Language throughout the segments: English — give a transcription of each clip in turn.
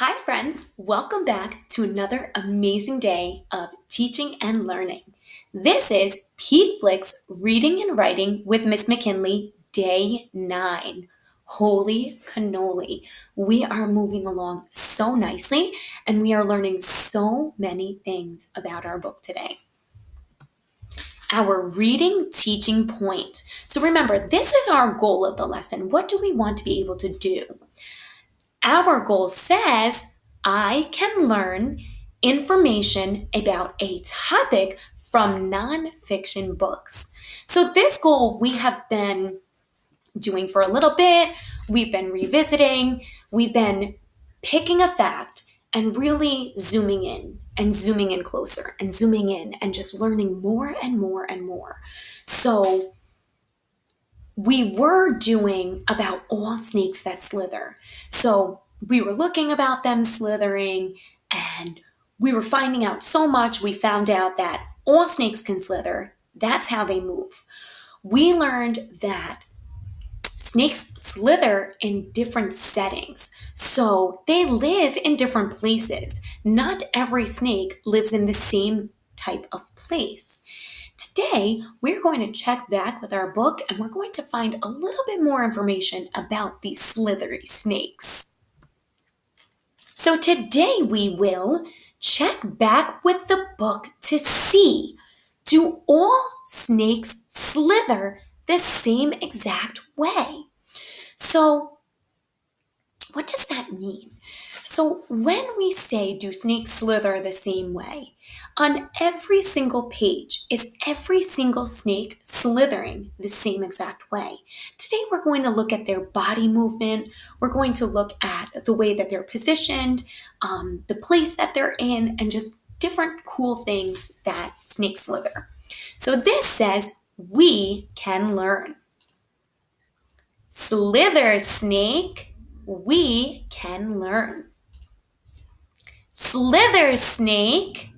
Hi, friends. Welcome back to another amazing day of teaching and learning. This is Pete Flick's Reading and Writing with Miss McKinley, Day 9. Holy cannoli. We are moving along so nicely, and we are learning so many things about our book today. Our reading teaching point. So remember, this is our goal of the lesson. What do we want to be able to do? Our goal says, I can learn information about a topic from nonfiction books. So this goal we have been doing for a little bit. We've been revisiting. We've been picking a fact and really zooming in closer and zooming in and just learning more and more and more. So we were doing about all snakes that slither. So we were looking about them slithering, and we were finding out so much. We found out that all snakes can slither. That's how they move. We learned that snakes slither in different settings. So they live in different places. Not every snake lives in the same type of place. Today, we're going to check back with our book and we're going to find a little bit more information about these slithery snakes. So today we will check back with the book to see, do all snakes slither the same exact way? So what does that mean? So when we say, do snakes slither the same way? On every single page, is every single snake slithering the same exact way? Today we're going to look at their body movement. We're going to look at the way that they're positioned, the place that they're in, and just different cool things that snakes slither. So this says, we can learn. Slither, snake, we can learn. Slither, snake.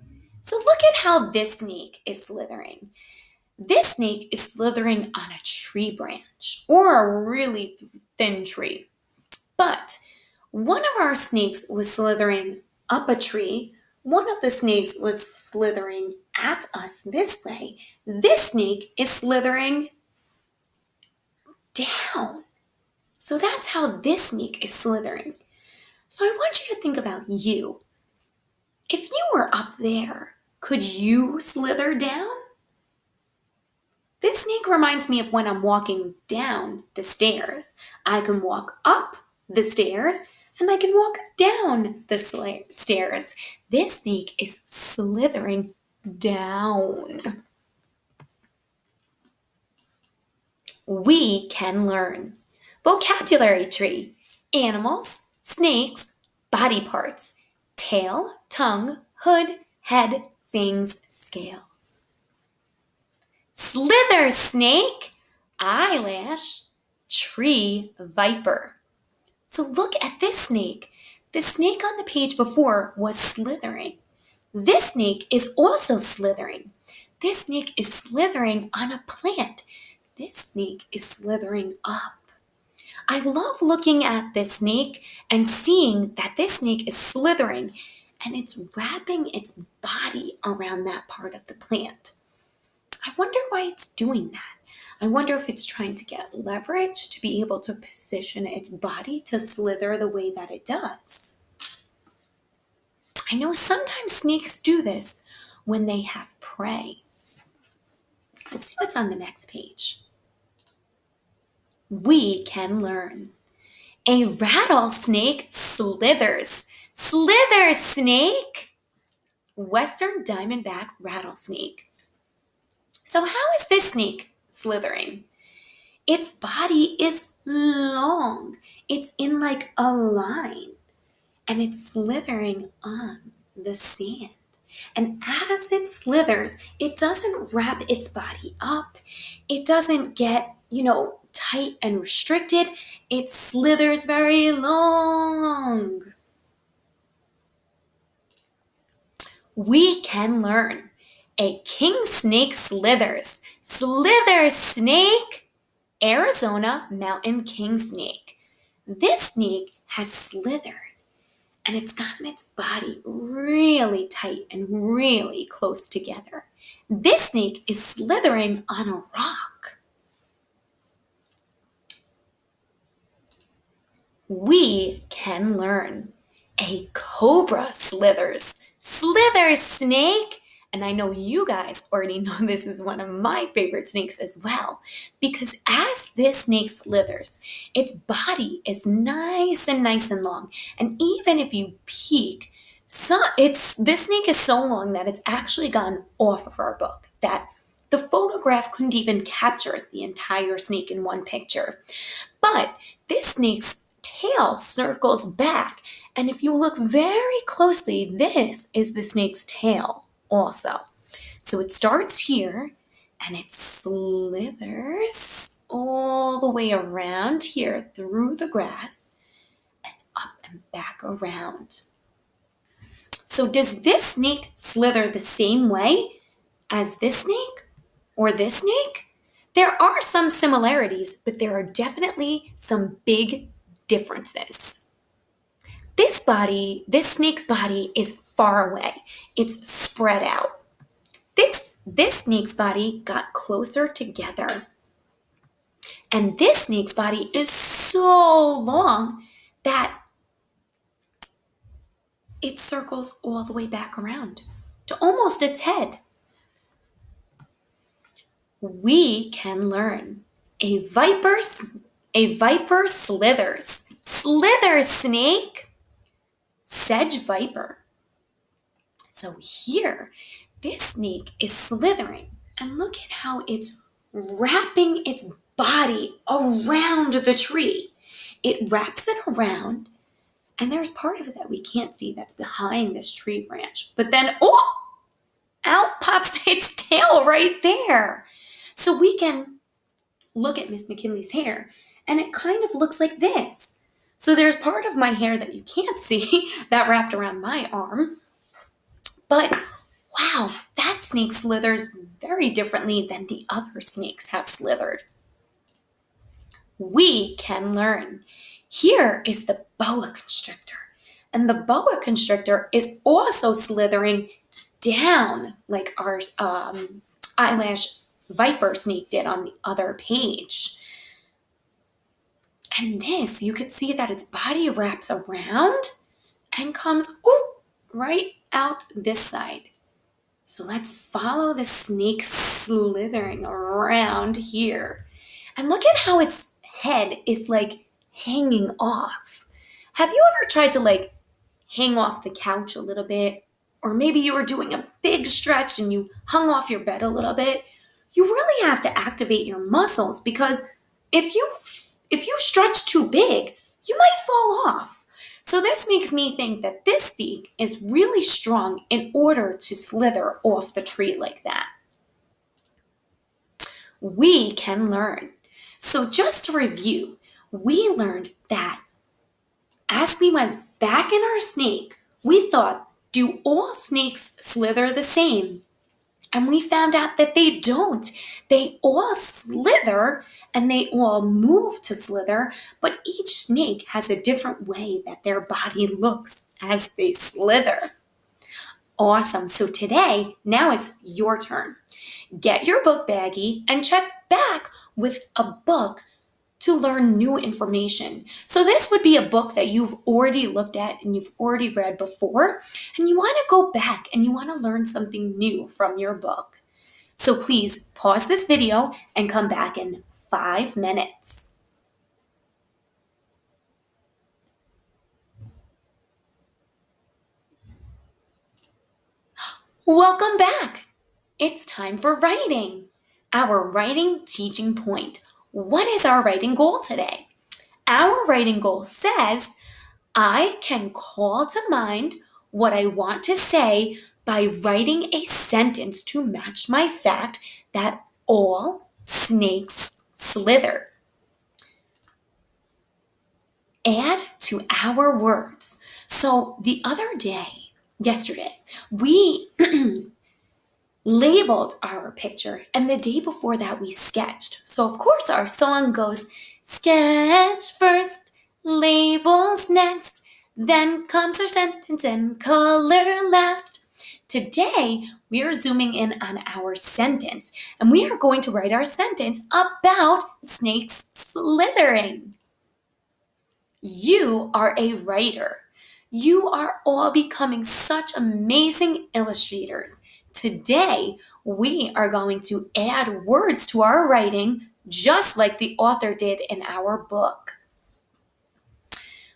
So look at how this snake is slithering. This snake is slithering on a tree branch or a really thin tree. But one of our snakes was slithering up a tree. One of the snakes was slithering at us this way. This snake is slithering down. So that's how this snake is slithering. So I want you to think about you. If you were up there, could you slither down? This snake reminds me of when I'm walking down the stairs. I can walk up the stairs and I can walk down the stairs. This snake is slithering down. We can learn. Vocabulary tree. Animals, snakes, body parts. Tail, tongue, hood, head, fangs, scales. Slither, snake, eyelash, tree, viper. So look at this snake. The snake on the page before was slithering. This snake is also slithering. This snake is slithering on a plant. This snake is slithering up. I love looking at this snake and seeing that this snake is slithering and it's wrapping its body around that part of the plant. I wonder why it's doing that. I wonder if it's trying to get leverage to be able to position its body to slither the way that it does. I know sometimes snakes do this when they have prey. Let's see what's on the next page. We can learn. A rattlesnake slithers. Slither, snake. Western diamondback rattlesnake. So how is this snake slithering? Its body is long. It's in like a line. And it's slithering on the sand. And as it slithers, it doesn't wrap its body up. It doesn't get, tight and restricted. It slithers very long. We can learn. A king snake slithers. Slither, snake. Arizona mountain king snake. This snake has slithered and it's gotten its body really tight and really close together. This snake is slithering on a rock. We can learn. A cobra slithers. Slither, snake! And I know you guys already know this is one of my favorite snakes as well, because as this snake slithers, its body is nice and long. And even if you peek, this snake is so long that it's actually gone off of our book, that the photograph couldn't even capture the entire snake in one picture. But this snake's tail circles back, and if you look very closely, this is the snake's tail also. So it starts here and it slithers all the way around here through the grass and up and back around. So does this snake slither the same way as this snake or this snake? There are some similarities, but there are definitely some big differences. This snake's body is far away. It's spread out. This snake's body got closer together. And this snake's body is so long that it circles all the way back around to almost its head. We can learn. A viper slithers. Slither, snake! Sedge viper. So here, this snake is slithering, and look at how it's wrapping its body around the tree. It wraps it around, and there's part of it that we can't see that's behind this tree branch. But then, out pops its tail right there. So we can look at Miss McKinley's hair, and it kind of looks like this. So there's part of my hair that you can't see that wrapped around my arm. But wow, that snake slithers very differently than the other snakes have slithered. We can learn. Here is the boa constrictor. And the boa constrictor is also slithering down like our eyelash viper snake did on the other page. And this, you could see that its body wraps around and comes right out this side. So let's follow the snake slithering around here. And look at how its head is like hanging off. Have you ever tried to hang off the couch a little bit? Or maybe you were doing a big stretch and you hung off your bed a little bit? You really have to activate your muscles, because if you stretch too big, you might fall off. So this makes me think that this snake is really strong in order to slither off the tree like that. We can learn. So just to review, we learned that as we went back in our snake, we thought, do all snakes slither the same? And we found out that they don't. They all slither and they all move to slither, but each snake has a different way that their body looks as they slither. Awesome. So today, now it's your turn. Get your book baggie and check back with a book to learn new information. So this would be a book that you've already looked at and you've already read before, and you want to go back and you want to learn something new from your book. So please pause this video and come back in 5 minutes. Welcome back. It's time for writing. Our writing teaching point. What is our writing goal today? Our writing goal says, I can call to mind what I want to say by writing a sentence to match my fact that all snakes slither. Add to our words. So the other day, yesterday, we labeled our picture, and the day before that we sketched. So of course our song goes, sketch first, labels next, Then comes our sentence and color last. Today, we are zooming in on our sentence, and we are going to write our sentence about snakes slithering. You are a writer. You are all becoming such amazing illustrators. Today, we are going to add words to our writing just like the author did in our book.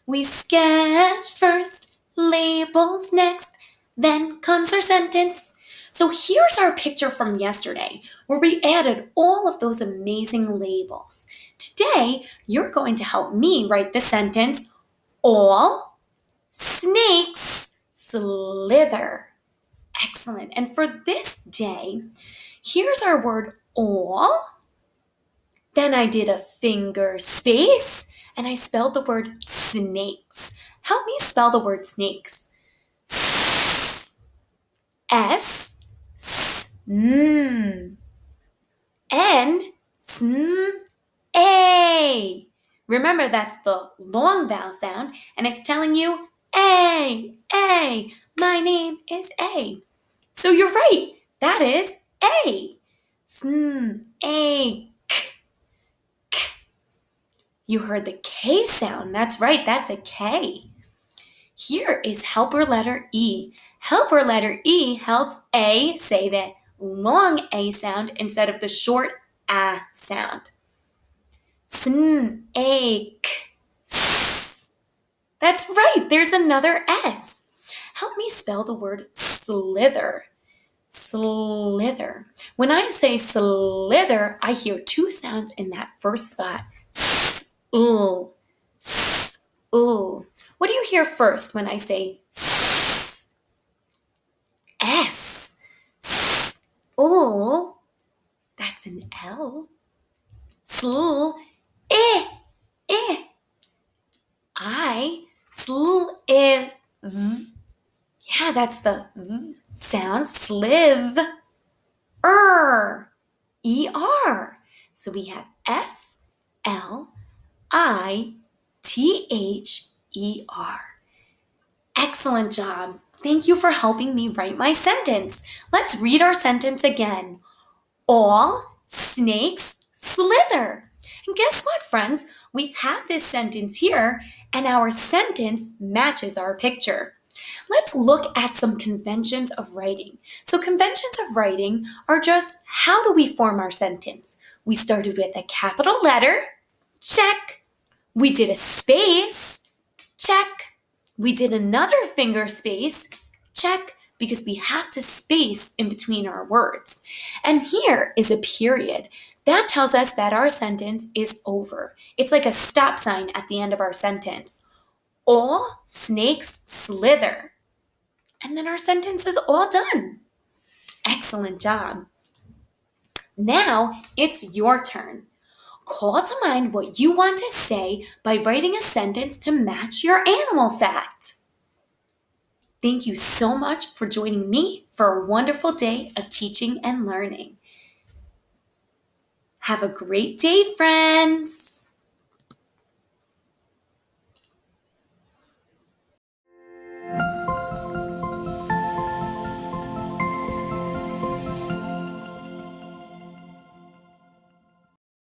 We sketched first, labels next, then comes our sentence. So here's our picture from yesterday where we added all of those amazing labels. Today, you're going to help me write the sentence, all snakes slither. Excellent. And for this day, here's our word all. Then I did a finger space and I spelled the word snakes. Help me spell the word snakes. S, S, S, N, Sn, A. Remember, that's the long vowel sound, and it's telling you A, A. My name is A. So you're right. That is A. Sn, A, K, K. You heard the K sound. That's right. That's a K. Here is helper letter E. Helper letter E helps A say that long A sound instead of the short A sound. Snake. That's right, there's another S. Help me spell the word slither. Slither. When I say slither, I hear two sounds in that first spot. S-l. S-l. What do you hear first when I say S? S. S-l. That's an L. Sl. Eh. Eh. I. Sl. Eh. Yeah, that's the sound. Slith. E-R. So we have S-L-I-T-H-E-R. Excellent job. Thank you for helping me write my sentence. Let's read our sentence again. All snakes slither. And guess what, friends? We have this sentence here, and our sentence matches our picture. Let's look at some conventions of writing. So conventions of writing are just how do we form our sentence? We started with a capital letter, check. We did a space, check. We did another finger space, check, because we have to space in between our words. And here is a period. That tells us that our sentence is over. It's like a stop sign at the end of our sentence. All snakes slither. And then our sentence is all done. Excellent job. Now it's your turn. Call to mind what you want to say by writing a sentence to match your animal fact. Thank you so much for joining me for a wonderful day of teaching and learning. Have a great day, friends.